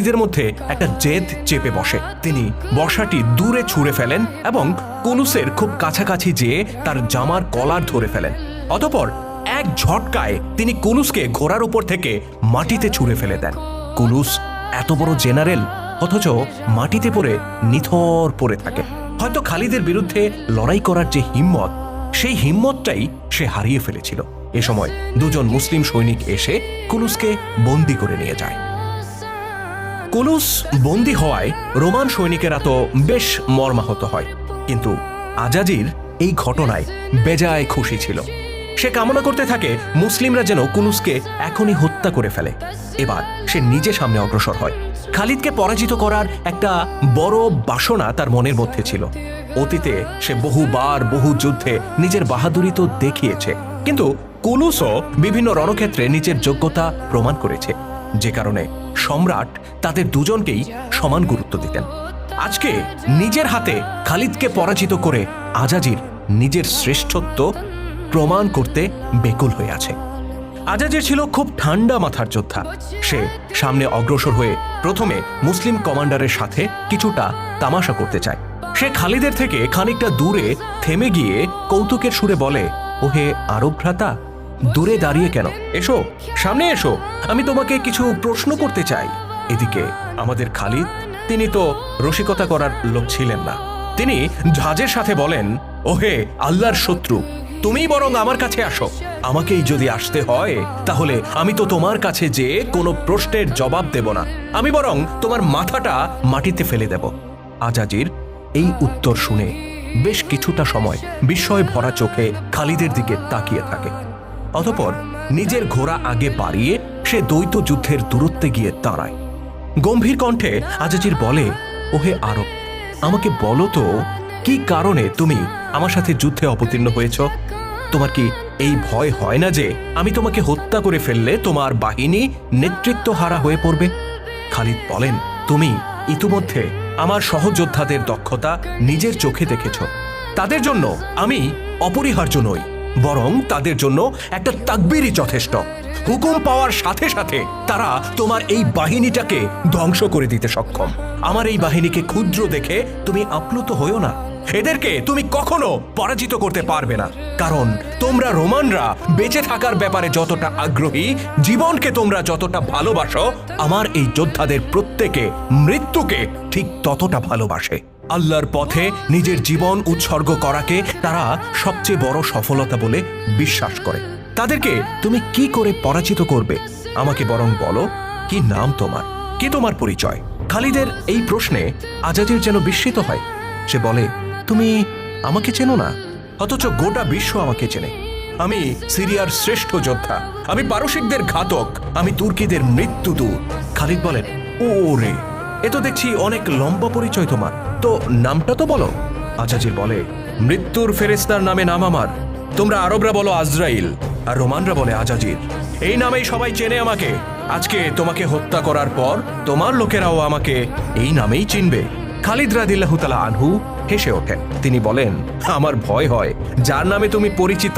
এদের মধ্যে একটা জেদ চেপে বসে। তিনি বর্ষাটি দূরে ছুঁড়ে ফেলেন এবং কুলুসের খুব কাছাকাছি যেয়ে তার জামার কলার ধরে ফেলেন। অতঃপর এক ঝটকায় তিনি কুলুসকে ঘোড়ার উপর থেকে মাটিতে ছুঁড়ে ফেলে দেন। কুলুস এত বড় জেনারেল, অথচ মাটিতে পড়ে নিথর পড়ে থাকে। হয়তো খালিদের বিরুদ্ধে লড়াই করার যে হিম্মত, সেই হিম্মতটাই সে হারিয়ে ফেলেছিল। এ সময় দুজন মুসলিম সৈনিক এসে কুলুসকে বন্দী করে নিয়ে যায়। কুলুস বন্দী হওয়ায় রোমান সৈনিকেরা তো বেশ মর্মাহত হয়, কিন্তু আজাজির এই ঘটনায় বেজায় খুশি ছিল। সে কামনা করতে থাকে মুসলিমরা যেন কুলুসকে এখনই হত্যা করে ফেলে। এবার সে নিজে সামনে অগ্রসর হয়। খালিদকে পরাজিত করার একটা বড় বাসনা তার মনের মধ্যে ছিল। অতীতে সে বহুবার বহু যুদ্ধে নিজের বাহাদুরি তো দেখিয়েছে, কিন্তু কুলুসও বিভিন্ন রণক্ষেত্রে নিজের যোগ্যতা প্রমাণ করেছে, যে কারণে সম্রাট তাদের দুজনকেই সমান গুরুত্ব দিতেন। আজকে নিজের হাতে খালিদকে পরাজিত করে আজাজির নিজের শ্রেষ্ঠত্ব প্রমাণ করতে বেকুল হয়ে আছে। আজাজির ছিল খুব ঠান্ডা মাথার যোদ্ধা। সে সামনে অগ্রসর হয়ে প্রথমে মুসলিম কমান্ডারের সাথে কিছুটা তামাশা করতে চায়। সে খালিদের থেকে খানিকটা দূরে থেমে গিয়ে কৌতুকের সুরে বলে, ওহে আরব ভ্রাতা, দূরে দাঁড়িয়ে কেন? এসো, সামনে এসো, আমি তোমাকে কিছু প্রশ্ন করতে চাই। এদিকে আমাদের খালিদ, তিনি তো রসিকতা করার লোক ছিলেন না। তিনি ঝাঁজের সাথে বলেন, ওহে আল্লাহর শত্রু, তুমি বরং আমার কাছে আসো। আমাকেই যদি আসতে হয় তাহলে আমি তো তোমার কাছে যে কোনো প্রশ্নের জবাব দেব না, আমি বরং তোমার মাথাটা মাটিতে ফেলে দেব। আজাজির এই উত্তর শুনে বেশ কিছুটা সময় বিস্ময় ভরা চোখে খালিদের দিকে তাকিয়ে থাকে। অতঃপর নিজের ঘোড়া আগে বাড়িয়ে সে দ্বৈত যুদ্ধের দূরত্বে গিয়ে দাঁড়ায়। গম্ভীর কণ্ঠে আজাজির বলে, ওহে আরব, আমাকে বলো তো, কি কারণে তুমি আমার সাথে যুদ্ধে অবতীর্ণ হয়েছ? তোমার কি এই ভয় হয় না যে আমি তোমাকে হত্যা করে ফেললে তোমার বাহিনী নেতৃত্বহারা হয়ে পড়বে? খালিদ বলেন, তুমি ইতিমধ্যে আমার সহযোদ্ধাদের দক্ষতা নিজের চোখে দেখেছ। তাদের জন্য আমি অপরিহার্য নই, বরং তাদের জন্য একটা তাকবীরই যথেষ্ট। হুকুম পাওয়ার সাথে সাথে তারা তোমার এই বাহিনীটাকে ধ্বংস করে দিতে সক্ষম। আমার এই বাহিনীকে ক্ষুদ্র দেখে তুমি আপ্লুত হইও না। এদেরকে তুমি কখনো পরাজিত করতে পারবে না, কারণ তোমরা রোমানরা বেঁচে থাকার ব্যাপারে যতটা আগ্রহী, জীবনকে তোমরা যতটা ভালোবাসো, আমার এই যোদ্ধাদের প্রত্যেকে মৃত্যুকে ঠিক ততটা ভালোবাসে। আল্লাহর পথে নিজের জীবন উৎসর্গ করাকে তারা সবচেয়ে বড় সফলতা বলে বিশ্বাস করে। তাদেরকে তুমি কি করে পরাজিত করবে? আমাকে বরং বলো, কি নাম তোমার, কি তোমার পরিচয়? খালিদের এই প্রশ্নে আজাজির যেন বিস্মিত হয়। সে বলে, তুমি আমাকে চেনো না, অথচ গোটা বিশ্ব আমাকে চেনে। আমি সিরিয়ার শ্রেষ্ঠ যোদ্ধা, আমি পারসিকদের ঘাতক, আমি তুর্কিদের মৃত্যুদূত। খালিদ বলেন, ও রে, এ তো দেখছি অনেক লম্বা পরিচয় তোমার, তো নামটা তো বলো। আজাজির বলে, মৃত্যুর ফেরেশতার নামে নাম আমার। তোমরা আরবরা বলো আজরাইল, আর রোমানরা বলে আজাজির। এই নামেই সবাই চেনে আমাকে। আজকে তোমাকে হত্যা করার পর তোমার লোকেরাও আমাকে এই নামেই চিনবে। খালিদ রাদিয়াল্লাহু তাআলা আনহু হেসে ওঠেন। তিনি বলেন, আমার ভয় হয় যার নামে তুমি পরিচিত